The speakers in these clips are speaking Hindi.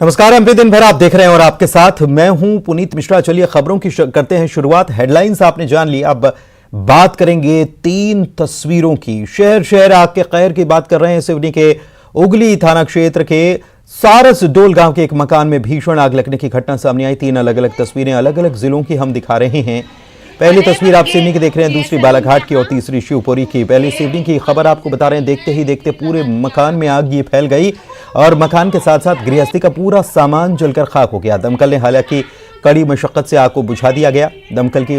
नमस्कार, एमपी दिन भर आप देख रहे हैं और आपके साथ मैं हूं पुनीत मिश्रा। चलिए खबरों की करते हैं शुरुआत। हेडलाइंस आपने जान ली, अब बात करेंगे 3 तस्वीरों की। शहर शहर आग के कहर की बात कर रहे हैं। सिवनी के उगली थाना क्षेत्र के सारस डोल गांव के एक मकान में भीषण आग लगने की घटना सामने आई। 3 अलग अलग तस्वीरें अलग अलग जिलों की हम दिखा रहे हैं। पहली तस्वीर आप सिवनी की देख रहे हैं, दूसरी बालाघाट की और तीसरी शिवपुरी की। पहले सिवनी की खबर आपको बता रहे हैं। देखते ही देखते पूरे मकान में आग ये फैल गई और मकान के साथ साथ गृहस्थी का पूरा सामान जलकर खाक हो गया। दमकल ने हालांकि कड़ी मशक्कत से आग को बुझा दिया गया दमकल की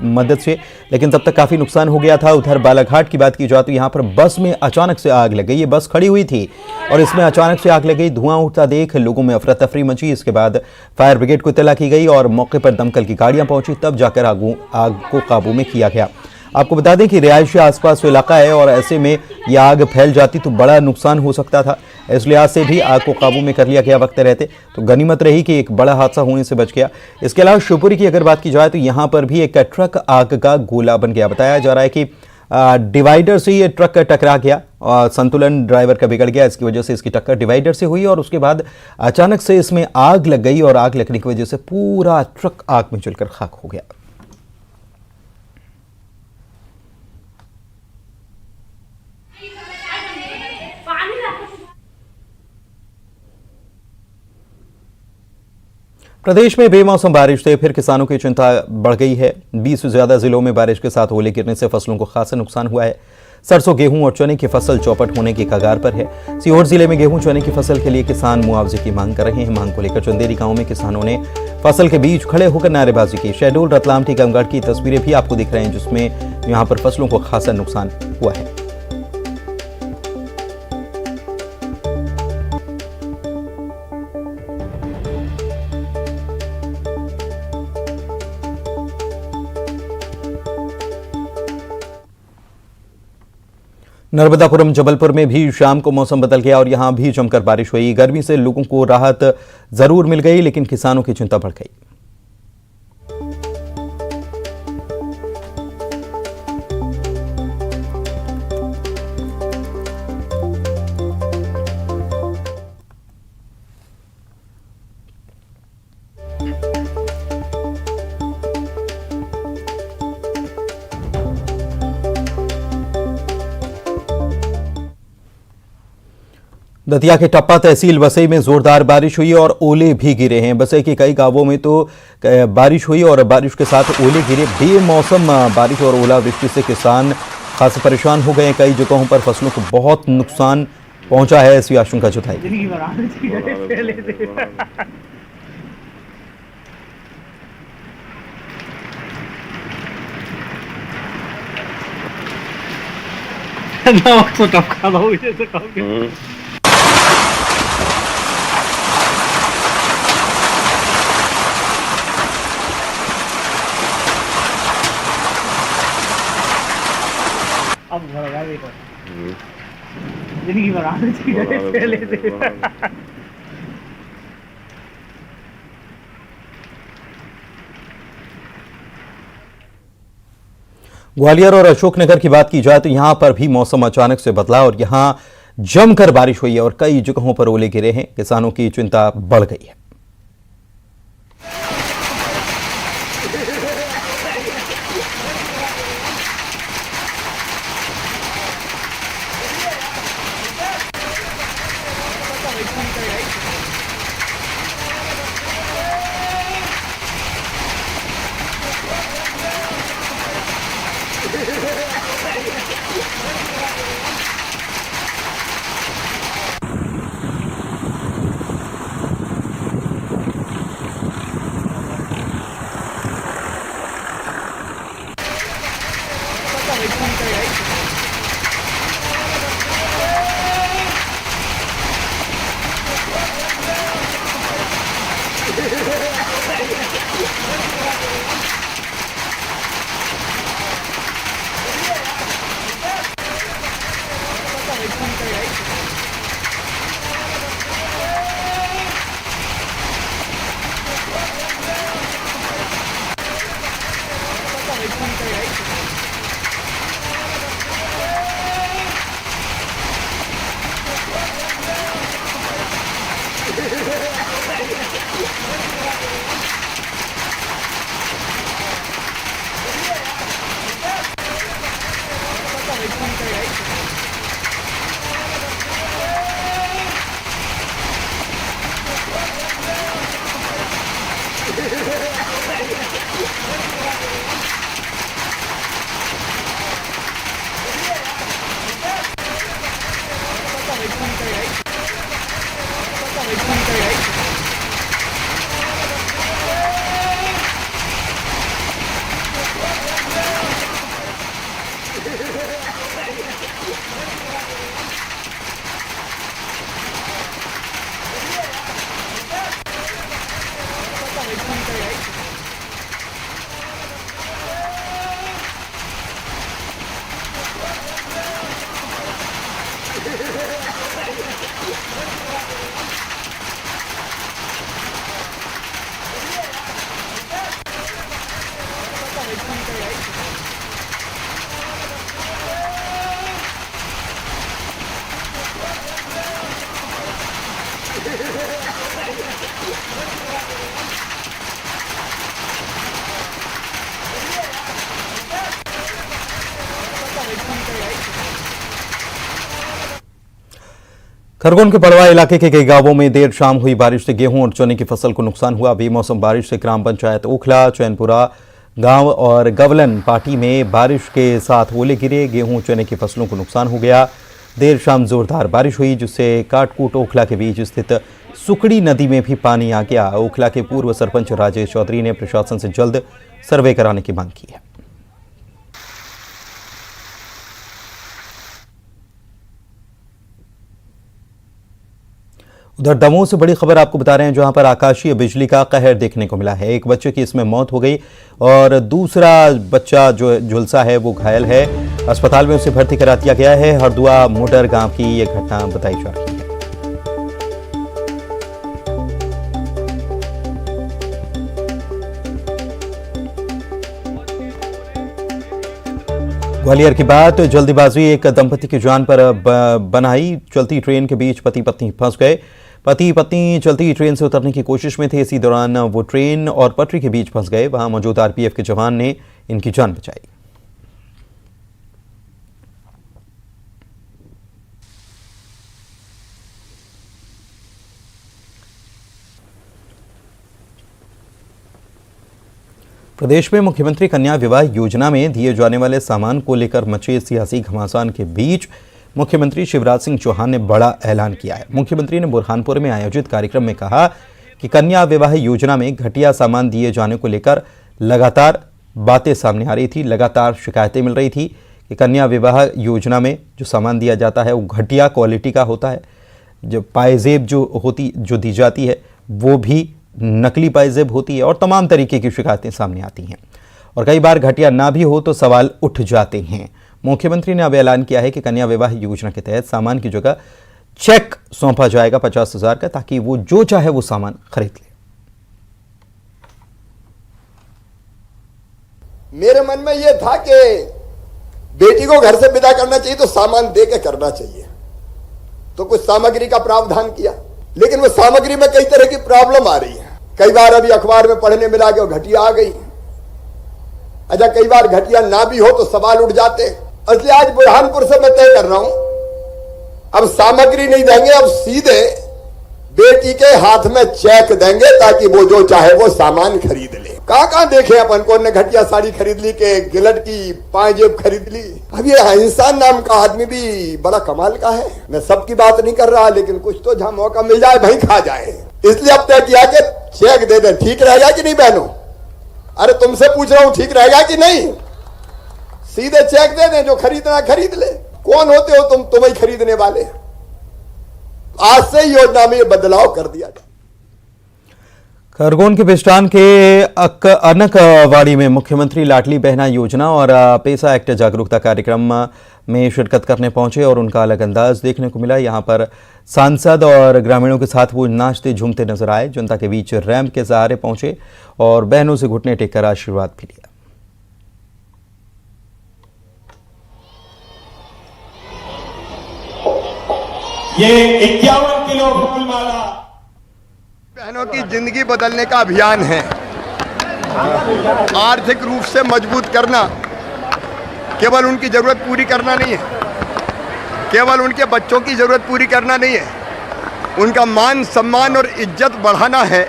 मदद से, लेकिन तब तक काफी नुकसान हो गया था। उधर बालाघाट की बात की जाए तो यहाँ पर बस में अचानक से आग लग गई। ये बस खड़ी हुई थी और इसमें अचानक से आग लग गई। धुआं उठता देख लोगों में अफरा तफरी मची। इसके बाद फायर ब्रिगेड को इत्तला की गई और मौके पर दमकल की गाड़ियां पहुंची, तब जाकर आग को काबू में किया गया। आपको बता दें कि रिहायशी आसपास इलाका है और ऐसे में यह आग फैल जाती तो बड़ा नुकसान हो सकता था। इस लिहाज से भी आग को काबू में कर लिया गया वक्त रहते, तो गनीमत रही कि एक बड़ा हादसा होने से बच गया। इसके अलावा शिवपुरी की अगर बात की जाए तो यहाँ पर भी एक ट्रक आग का गोला बन गया। बताया जा रहा है कि डिवाइडर से ये ट्रक टकरा गया और संतुलन ड्राइवर का बिगड़ गया। इसकी वजह से इसकी टक्कर डिवाइडर से हुई और उसके बाद अचानक से इसमें आग लग गई और आग लगने की वजह से पूरा ट्रक आग में जलकर खाक हो गया। प्रदेश में बेमौसम बारिश से फिर किसानों की चिंता बढ़ गई है। 20 से ज्यादा जिलों में बारिश के साथ ओले गिरने से फसलों को खासा नुकसान हुआ है। सरसों, गेहूं और चने की फसल चौपट होने की कगार पर है। सीहोर जिले में गेहूं चने की फसल के लिए किसान मुआवजे की मांग कर रहे हैं। मांग को लेकर चंदेरी गांव में किसानों ने फसल के बीच खड़े होकर नारेबाजी की। शहडोल, रतलाम, टीकमगढ़ की तस्वीरें भी आपको दिख रही हैं, जिसमें यहां पर फसलों को खासा नुकसान हुआ है। नर्मदापुरम जबलपुर में भी शाम को मौसम बदल गया और यहां भी जमकर बारिश हुई। गर्मी से लोगों को राहत जरूर मिल गई, लेकिन किसानों की चिंता बढ़ गई। दतिया के टप्पा तहसील बसई में जोरदार बारिश हुई और ओले भी गिरे हैं। बसई के कई गांवों में तो बारिश हुई और बारिश के साथ ओले गिरे। बेमौसम बारिश और ओलावृष्टि से किसान खास परेशान हो गए। कई जगहों पर फसलों को बहुत नुकसान पहुंचा है, ऐसी आशंका जताई गई। अब घर आ गए जिंदगी भर आने की पहले से। ग्वालियर और अशोकनगर की बात की जाए तो यहां पर भी मौसम अचानक से बदला और यहां जमकर बारिश हुई है और कई जगहों पर ओले गिरे हैं। किसानों की चिंता बढ़ गई है। खरगोन के पड़वा इलाके के कई गांवों में देर शाम हुई बारिश से गेहूं और चने की फसल को नुकसान हुआ। बेमौसम बारिश से ग्राम पंचायत ओखला, चैनपुरा गांव और गवलन पाटी में बारिश के साथ ओले गिरे। गेहूं चने की फसलों को नुकसान हो गया। देर शाम जोरदार बारिश हुई जिससे काटकूट ओखला के बीच स्थित सुकड़ी नदी में भी पानी आ गया। ओखला के पूर्व सरपंच राजेश चौधरी ने प्रशासन से जल्द सर्वे कराने की मांग की है। उधर दमोह से बड़ी खबर आपको बता रहे हैं, जहां पर आकाशीय बिजली का कहर देखने को मिला है। एक बच्चे की इसमें मौत हो गई और दूसरा बच्चा जो झुलसा है वो घायल है। अस्पताल में उसे भर्ती करा दिया गया है। हरदुआ मोटर गांव की यह घटना बताई जा रही है। ग्वालियर की बात, जल्दीबाजी एक दंपति की जान पर बनाई। चलती ट्रेन के बीच पति पत्नी फंस गए। पति पत्नी चलती ट्रेन से उतरने की कोशिश में थे। इसी दौरान वो ट्रेन और पटरी के बीच फंस गए। वहां मौजूद आरपीएफ के जवान ने इनकी जान बचाई। प्रदेश में मुख्यमंत्री कन्या विवाह योजना में दिए जाने वाले सामान को लेकर मचे सियासी घमासान के बीच मुख्यमंत्री शिवराज सिंह चौहान ने बड़ा ऐलान किया है। मुख्यमंत्री ने बुरहानपुर में आयोजित कार्यक्रम में कहा कि कन्या विवाह योजना में घटिया सामान दिए जाने को लेकर लगातार बातें सामने आ रही थी। लगातार शिकायतें मिल रही थी कि कन्या विवाह योजना में जो सामान दिया जाता है वो घटिया क्वालिटी का होता है। जो पायजेब जो दी जाती है वो भी नकली पायजेब होती है और तमाम तरीके की शिकायतें सामने आती हैं और कई बार घटिया ना भी हो तो सवाल उठ जाते हैं। मुख्यमंत्री ने अब ऐलान किया है कि कन्या विवाह योजना के तहत सामान की जगह चेक सौंपा जाएगा 50,000 का, ताकि वो जो चाहे वो सामान खरीद ले। मेरे मन में यह था कि बेटी को घर से विदा करना चाहिए तो सामान दे के करना चाहिए, तो कुछ सामग्री का प्रावधान किया, लेकिन वो सामग्री में कई तरह की प्रॉब्लम आ रही है। कई बार अभी अखबार में पढ़ने मिला कि घटिया आ गई। अच्छा, कई बार घटिया ना भी हो तो सवाल उठ जाते। इसलिए आज बुरहानपुर से मैं तय कर रहा हूं, अब सामग्री नहीं देंगे, अब सीधे बेटी के हाथ में चेक देंगे ताकि वो जो चाहे वो सामान खरीद ले। कहां देखे अपन को ने घटिया साड़ी खरीद ली के गिलट की पायजेब खरीद ली। अब ये इंसान नाम का आदमी भी बड़ा कमाल का है। मैं सबकी बात नहीं कर रहा, लेकिन कुछ तो जहां मौका मिल जाए वहीं खा जाए। इसलिए अब तय किया कि चेक दे दे। ठीक रहेगा कि नहीं बहनों? अरे तुमसे पूछ रहा हूं, ठीक रहेगा कि नहीं? सीधे चेक दे दे, जो खरीदना खरीद ले। कौन होते हो तुम? तुम ही खरीदने वाले। आज से योजना में बदलाव कर दिया जाए। खरगोन के बिस्टान के अनकवाड़ी में मुख्यमंत्री लाडली बहना योजना और पेसा एक्ट जागरूकता कार्यक्रम में शिरकत करने पहुंचे और उनका अलग अंदाज देखने को मिला। यहां पर सांसद और ग्रामीणों के साथ वो नाचते झूमते नजर आए। जनता के बीच रैंप के सहारे पहुंचे और बहनों से घुटने टेककर आशीर्वाद भी लिया। ये 51 किलो फूलमाला बहनों की जिंदगी बदलने का अभियान है। आर्थिक रूप से मजबूत करना केवल उनकी जरूरत पूरी करना नहीं है, केवल उनके बच्चों की जरूरत पूरी करना नहीं है, उनका मान सम्मान और इज्जत बढ़ाना है।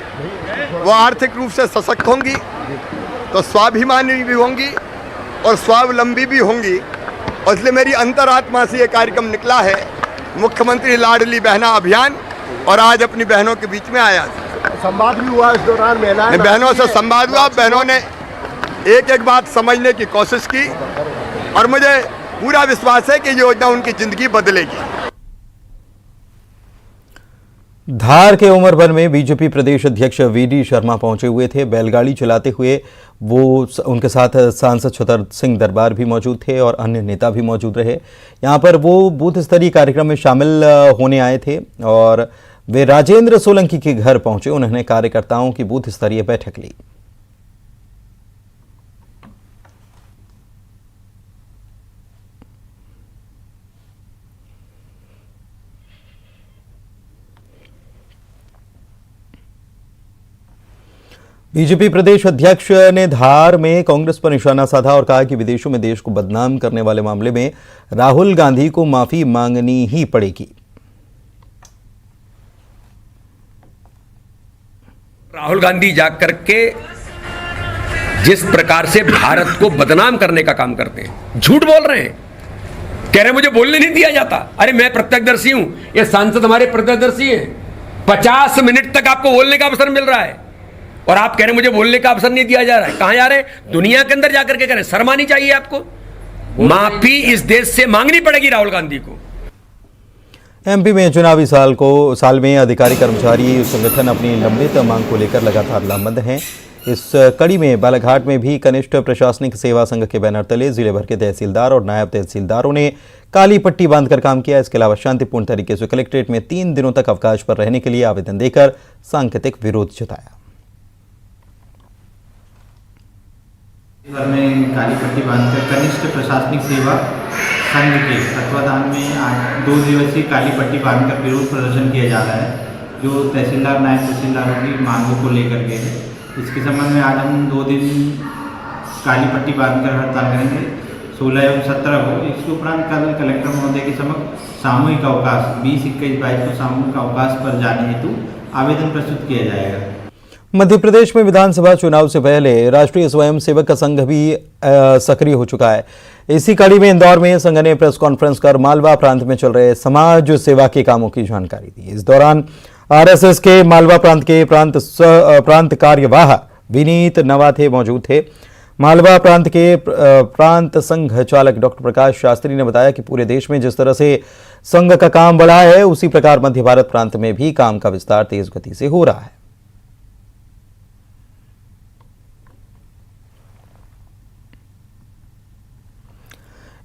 वो आर्थिक रूप से सशक्त होंगी तो स्वाभिमानी भी होंगी और स्वावलंबी भी होंगी। और इसलिए मेरी अंतरात्मा से ये कार्यक्रम निकला है, मुख्यमंत्री लाडली बहना अभियान, और आज अपनी बहनों के बीच में आया। संवाद भी हुआ इस दौरान, महिलाएं बहनों से संवाद हुआ, बहनों ने एक एक बात समझने की कोशिश की और मुझे पूरा विश्वास है कि ये योजना उनकी जिंदगी बदलेगी। धार के उमरभर में बीजेपी प्रदेश अध्यक्ष वीडी शर्मा पहुंचे हुए थे। बैलगाड़ी चलाते हुए वो उनके साथ सांसद छतर सिंह दरबार भी मौजूद थे और अन्य नेता भी मौजूद रहे। यहां पर वो बूथ स्तरीय कार्यक्रम में शामिल होने आए थे और वे राजेंद्र सोलंकी के घर पहुंचे। उन्होंने कार्यकर्ताओं की बूथ स्तरीय बैठक ली। बीजेपी प्रदेश अध्यक्ष ने धार में कांग्रेस पर निशाना साधा और कहा कि विदेशों में देश को बदनाम करने वाले मामले में राहुल गांधी को माफी मांगनी ही पड़ेगी। राहुल गांधी जाकर के जिस प्रकार से भारत को बदनाम करने का काम करते हैं, झूठ बोल रहे हैं, कह रहे मुझे बोलने नहीं दिया जाता। अरे मैं प्रत्यक्षदर्शी हूं, ये सांसद हमारे प्रत्यक्षदर्शी हैं। 50 मिनट तक आपको बोलने का अवसर मिल रहा है और आप कह रहे मुझे बोलने का अवसर नहीं दिया जा रहा है। कहां जा रहे हैं? दुनिया के अंदर जाकर के कह रहे हैं। शर्म आनी चाहिए आपको। माफी इस देश से मांगनी पड़ेगी राहुल गांधी को। एमपी में चुनावी साल में अधिकारी कर्मचारी संगठन अपनी लंबित मांग को लेकर लगातार लामबंद हैं। इस कड़ी में बालाघाट में भी कनिष्ठ प्रशासनिक सेवा संघ के बैनर तले जिले भर के तहसीलदार और नायब तहसीलदारों ने काली पट्टी बांधकर काम किया। इसके अलावा शांतिपूर्ण तरीके से कलेक्ट्रेट में 3 दिनों तक अवकाश पर रहने के लिए आवेदन देकर सांकेतिक विरोध जताया। भर में काली पट्टी बांधकर कनिष्ठ प्रशासनिक सेवा संघ के तत्वाधान में आज 2 दिवसीय काली पट्टी बांधकर विरोध प्रदर्शन किया जा रहा है, जो तहसीलदार नायब तहसीलदारों की मांगों को लेकर के है। इसके संबंध में आज हम 2 दिन काली पट्टी बांधकर हड़ताल करेंगे, 16 एवं 17 को। इसके उपरांत कल कलेक्टर महोदय के समक्ष सामूहिक अवकाश 20, 21, 22 को सामूहिक अवकाश पर जाने हेतु आवेदन प्रस्तुत किया जाएगा। मध्य प्रदेश में विधानसभा चुनाव से पहले राष्ट्रीय स्वयंसेवक संघ भी सक्रिय हो चुका है। इसी कड़ी में इंदौर में संघ ने प्रेस कॉन्फ्रेंस कर मालवा प्रांत में चल रहे समाज सेवा के कामों की जानकारी दी। इस दौरान आरएसएस के मालवा प्रांत के प्रांत कार्यवाह विनीत नवाथे मौजूद थे। मालवा प्रांत के प्रांत संघ चालक डॉक्टर प्रकाश शास्त्री ने बताया कि पूरे देश में जिस तरह से संघ का काम बढ़ा है, उसी प्रकार मध्य भारत प्रांत में भी काम का विस्तार तेज गति से हो रहा है।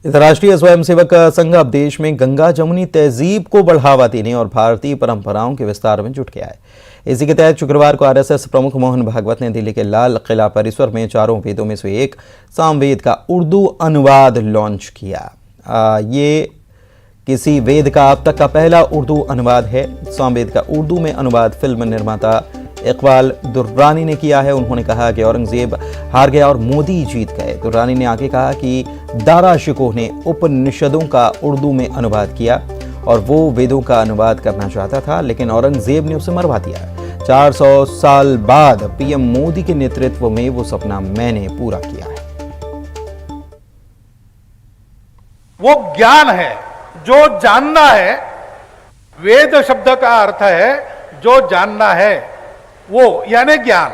इस राष्ट्रीय स्वयंसेवक संघ अब देश में गंगा जमुनी तहजीब को बढ़ावा देने और भारतीय परंपराओं के विस्तार में जुट गया है। इसी के तहत शुक्रवार को आरएसएस प्रमुख मोहन भागवत ने दिल्ली के लाल किला परिसर में 4 वेदों में से एक सामवेद का उर्दू अनुवाद लॉन्च किया। ये किसी वेद का अब तक का पहला उर्दू अनुवाद है। सामवेद का उर्दू में अनुवाद फिल्म निर्माता इकबाल दुर्रानी ने किया है। उन्होंने कहा कि औरंगजेब हार गया और मोदी जीत गए। दुर्रानी ने आगे कहा कि दारा शिकोह ने उपनिषदों का उर्दू में अनुवाद किया और वो वेदों का अनुवाद करना चाहता था, लेकिन औरंगजेब ने उसे मरवा दिया। 400 साल बाद पीएम मोदी के नेतृत्व में वो सपना मैंने पूरा किया है। वो ज्ञान है जो जानना है। वेद शब्द का अर्थ है जो जानना है, वो यानी ज्ञान।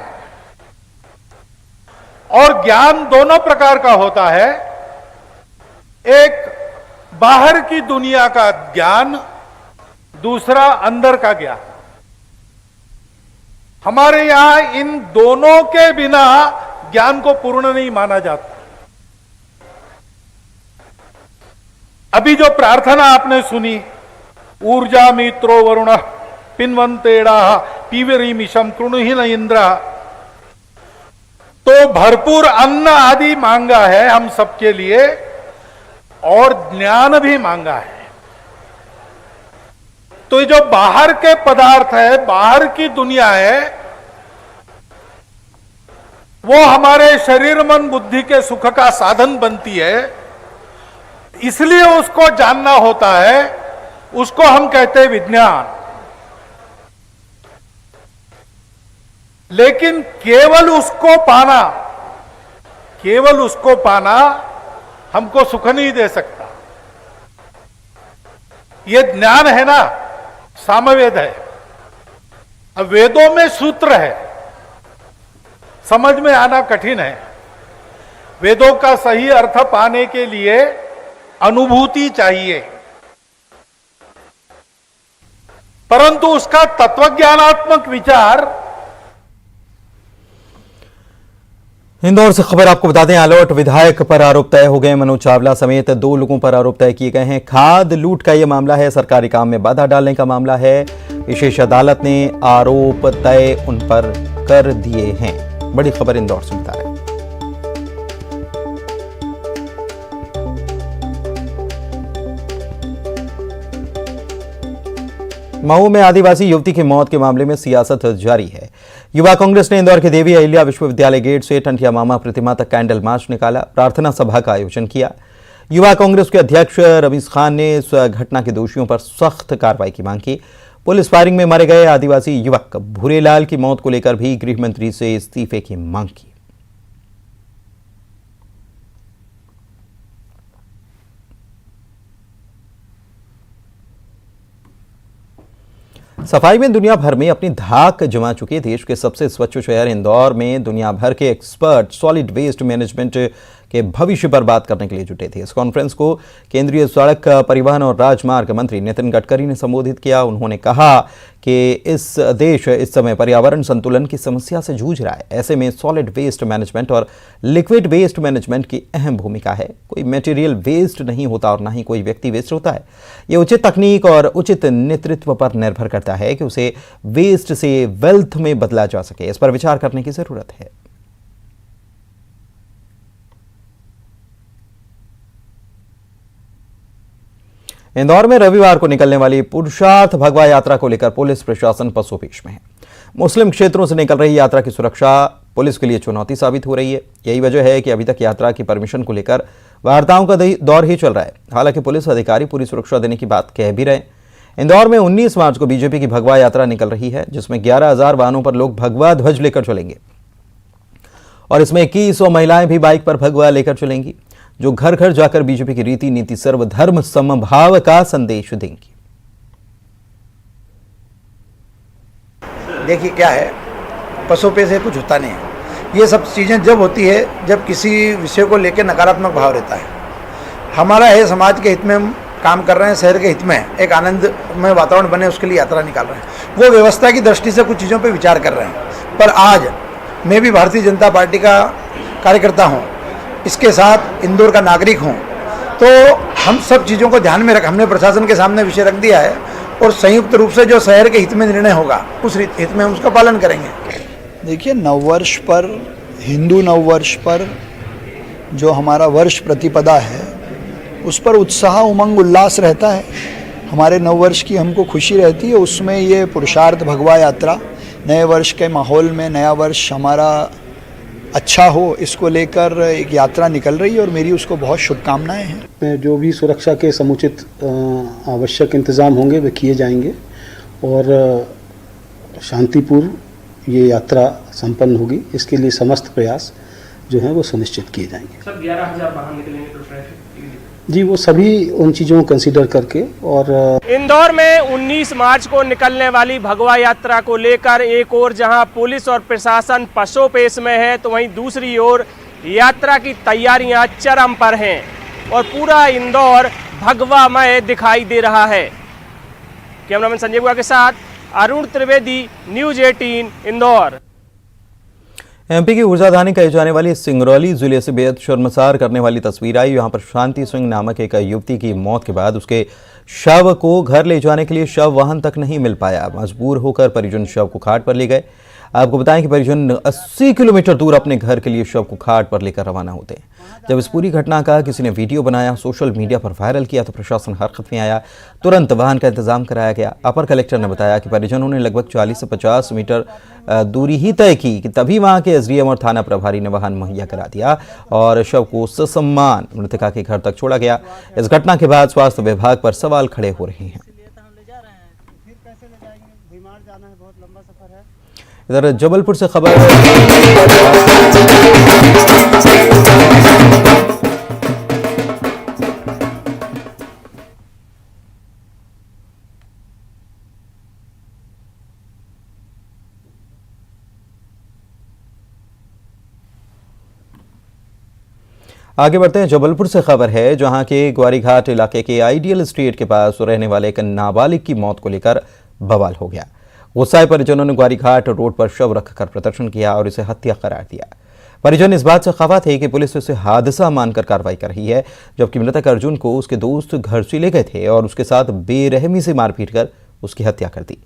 और ज्ञान दोनों प्रकार का होता है। एक बाहर की दुनिया का ज्ञान, दूसरा अंदर का ज्ञान। हमारे यहां इन दोनों के बिना ज्ञान को पूर्ण नहीं माना जाता। अभी जो प्रार्थना आपने सुनी, ऊर्जा मित्रो वरुण पिन्वंतेड़ा पीवरीमिशम कृणुहीन इंद्र, तो भरपूर अन्न आदि मांगा है हम सबके लिए और ज्ञान भी मांगा है। तो ये जो बाहर के पदार्थ है, बाहर की दुनिया है, वो हमारे शरीर मन बुद्धि के सुख का साधन बनती है, इसलिए उसको जानना होता है, उसको हम कहते हैं विज्ञान। लेकिन केवल उसको पाना हमको सुख नहीं दे सकता। ये ज्ञान है ना, सामवेद है। अब वेदों में सूत्र है, समझ में आना कठिन है। वेदों का सही अर्थ पाने के लिए अनुभूति चाहिए, परंतु उसका तत्वज्ञानात्मक विचार। इंदौर से खबर आपको बता दें, आलोट विधायक पर आरोप तय हो गए। मनोज चावला समेत 2 लोगों पर आरोप तय किए गए हैं। खाद लूट का यह मामला है, सरकारी काम में बाधा डालने का मामला है। विशेष अदालत ने आरोप तय उन पर कर दिए हैं। बड़ी खबर इंदौर से बता रहे हैं। मऊ में आदिवासी युवती की मौत के मामले में सियासत जारी है। युवा कांग्रेस ने इंदौर के देवी अहिल्या विश्वविद्यालय गेट से टंटिया मामा प्रतिमा तक कैंडल मार्च निकाला, प्रार्थना सभा का आयोजन किया। युवा कांग्रेस के अध्यक्ष रमीज खान ने इस घटना के दोषियों पर सख्त कार्रवाई की मांग की। पुलिस फायरिंग में मारे गए आदिवासी युवक भूरेलाल की मौत को लेकर भी गृह मंत्री से इस्तीफे की मांग की। सफाई में दुनिया भर में अपनी धाक जमा चुके देश के सबसे स्वच्छ शहर इंदौर में दुनिया भर के एक्सपर्ट सॉलिड वेस्ट मैनेजमेंट के भविष्य पर बात करने के लिए जुटे थे। इस कॉन्फ्रेंस को केंद्रीय सड़क परिवहन और राजमार्ग मंत्री नितिन गडकरी ने संबोधित किया। उन्होंने कहा कि इस देश इस समय पर्यावरण संतुलन की समस्या से जूझ रहा है। ऐसे में सॉलिड वेस्ट मैनेजमेंट और लिक्विड वेस्ट मैनेजमेंट की अहम भूमिका है। कोई मटेरियल वेस्ट नहीं होता और ना ही कोई व्यक्ति वेस्ट होता है। ये उचित तकनीक और उचित नेतृत्व पर निर्भर करता है कि उसे वेस्ट से वेल्थ में बदला जा सके। इस पर विचार करने की जरूरत है। इंदौर में रविवार को निकलने वाली पुरुषार्थ भगवा यात्रा को लेकर पुलिस प्रशासन पसोपेश में है। मुस्लिम क्षेत्रों से निकल रही यात्रा की सुरक्षा पुलिस के लिए चुनौती साबित हो रही है। यही वजह है कि अभी तक यात्रा की परमिशन को लेकर वार्ताओं का दौर ही चल रहा है। हालांकि पुलिस अधिकारी पूरी सुरक्षा देने की बात कह भी रहे। इंदौर में 19 मार्च को बीजेपी की भगवा यात्रा निकल रही है, जिसमें 11,000 वाहनों पर लोग भगवा ध्वज लेकर चलेंगे और इसमें 2100 महिलाएं भी बाइक पर भगवा लेकर चलेंगी, जो घर घर जाकर बीजेपी की रीति नीति सर्वधर्म समभाव का संदेश देंगी। देखिए क्या है, पसोपे से कुछ होता नहीं है। ये सब चीज़ें जब होती है जब किसी विषय को लेकर नकारात्मक भाव रहता है। हमारा है समाज के हित में हम काम कर रहे हैं, शहर के हित में एक आनंदमय वातावरण बने उसके लिए यात्रा निकाल रहे हैं। वो व्यवस्था की दृष्टि से कुछ चीज़ों पर विचार कर रहे हैं। पर आज मैं भी भारतीय जनता पार्टी का कार्यकर्ता हूँ, इसके साथ इंदौर का नागरिक हूँ, तो हम सब चीज़ों को ध्यान में रख हमने प्रशासन के सामने विषय रख दिया है और संयुक्त रूप से जो शहर के हित में निर्णय होगा उस हित में हम उसका पालन करेंगे। देखिए, नववर्ष पर, हिंदू नववर्ष पर जो हमारा वर्ष प्रतिपदा है उस पर उत्साह उमंग उल्लास रहता है। हमारे नववर्ष की हमको खुशी रहती है। उसमें ये पुरुषार्थ भगवा यात्रा नए वर्ष के माहौल में नया वर्ष हमारा अच्छा हो, इसको लेकर एक यात्रा निकल रही है और मेरी उसको बहुत शुभकामनाएं हैं। जो भी सुरक्षा के समुचित आवश्यक इंतज़ाम होंगे वे किए जाएंगे और शांतिपूर्ण ये यात्रा संपन्न होगी। इसके लिए समस्त प्रयास जो हैं वो सुनिश्चित किए जाएंगे। सर 11,000 वाहन निकलेंगे तो ट्रैफिक जी, वो सभी उन चीज़ों को कंसीडर करके। और इंदौर में 19 मार्च को निकलने वाली भगवा यात्रा को लेकर एक ओर जहां पुलिस और प्रशासन पसोपेश में है, तो वहीं दूसरी ओर यात्रा की तैयारियां चरम पर हैं और पूरा इंदौर भगवामय दिखाई दे रहा है। कैमरामैन संजय गुहा के साथ अरुण त्रिवेदी, न्यूज़ 18 इंदौर। एमपी की ऊर्जाधानी कही जाने वाली सिंगरौली जिले से बेहद शर्मसार करने वाली तस्वीर आई। यहां पर शांति सिंह नामक एक युवती की मौत के बाद उसके शव को घर ले जाने के लिए शव वाहन तक नहीं मिल पाया। मजबूर होकर परिजन शव को घाट पर ले गए। आपको बताएं कि परिजन 80 किलोमीटर दूर अपने घर के लिए शव को घाट पर लेकर रवाना होते हैं। जब इस पूरी घटना का किसी ने वीडियो बनाया, सोशल मीडिया पर वायरल किया तो प्रशासन हरकत में आया। तुरंत वाहन का इंतजाम कराया गया। अपर कलेक्टर ने बताया कि परिजनों ने लगभग 40 से 50 मीटर दूरी ही तय की कि तभी वहां के एसडीएम और थाना प्रभारी ने वाहन मुहैया करा दिया और शव को ससम्मान मृतका के घर तक छोड़ा गया। इस घटना के बाद स्वास्थ्य विभाग पर सवाल खड़े हो रहे हैं। इधर जबलपुर से खबर आगे बढ़ते हैं। जबलपुर से खबर है जहां के ग्वारीघाट इलाके के आइडियल स्ट्रीट के पास रहने वाले एक नाबालिग की मौत को लेकर बवाल हो गया। गुस्साए परिजनों ने ग्वारीघाट रोड पर शव रखकर प्रदर्शन किया और इसे हत्या करार दिया। परिजन इस बात से खफा थे कि पुलिस उसे हादसा मानकर कार्रवाई कर रही है, जबकि मृतक अर्जुन को उसके दोस्त घर से ले गए थे और उसके साथ बेरहमी से मारपीट कर उसकी हत्या कर दी।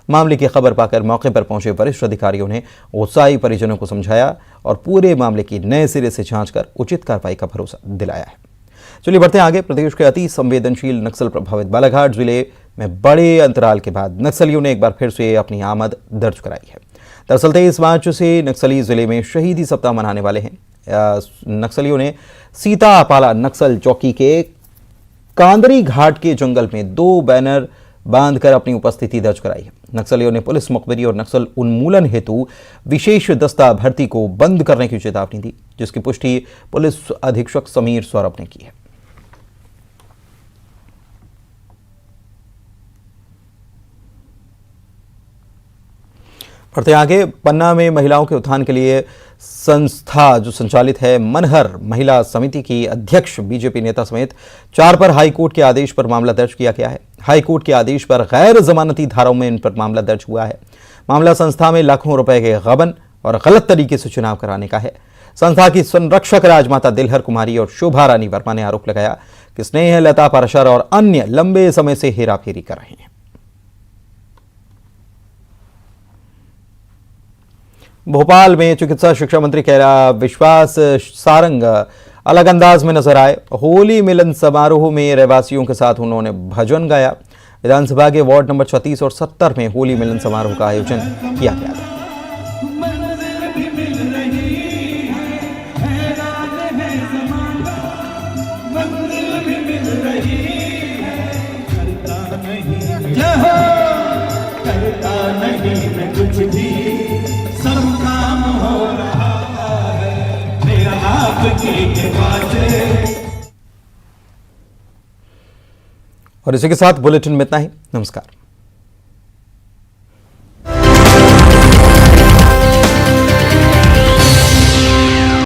मामले की खबर पाकर मौके पर पहुंचे वरिष्ठ अधिकारियों ने गुस्साई परिजनों को समझाया और पूरे मामले की नए सिरे से जांच कर उचित कार्रवाई का भरोसा दिलाया है। चलिए बढ़ते हैं आगे। प्रदेश के अति संवेदनशील नक्सल प्रभावित बालाघाट जिले में बड़े अंतराल के बाद नक्सलियों ने एक बार फिर से अपनी आमद दर्ज कराई है। दरअसल 23 मार्च से नक्सली जिले में शहीदी सप्ताह मनाने वाले हैं। नक्सलियों ने सीतापाला नक्सल चौकी के कांदरी घाट के जंगल में 2 बैनर बांधकर अपनी उपस्थिति दर्ज कराई है। नक्सलियों ने पुलिस मुखबिरी और नक्सल उन्मूलन हेतु विशेष दस्ता भर्ती को बंद करने की चेतावनी दी, जिसकी पुष्टि पुलिस अधीक्षक समीर सौरभ ने की है। बढ़ते आगे। पन्ना में महिलाओं के उत्थान के लिए संस्था जो संचालित है मनहर महिला समिति की अध्यक्ष बीजेपी नेता समेत 4 पर हाईकोर्ट के आदेश पर मामला दर्ज किया गया है। हाईकोर्ट के आदेश पर गैर जमानती धाराओं में इन पर मामला दर्ज हुआ है। मामला संस्था में लाखों रुपए के गबन और गलत तरीके से चुनाव कराने का है। संस्था की संरक्षक राजमाता दिलहर कुमारी और शोभा रानी वर्मा ने आरोप लगाया कि स्नेह लता पाराशर और अन्य लंबे समय से हेराफेरी कर रहे हैं। भोपाल में चिकित्सा शिक्षा मंत्री कैला विश्वास सारंग अलग अंदाज में नजर आए। होली मिलन समारोह में रहवासियों के साथ उन्होंने भजन गाया। विधानसभा के वार्ड नंबर 36 और 70 में होली मिलन समारोह का आयोजन किया गया था। और इसी के साथ बुलेटिन में इतना ही। नमस्कार।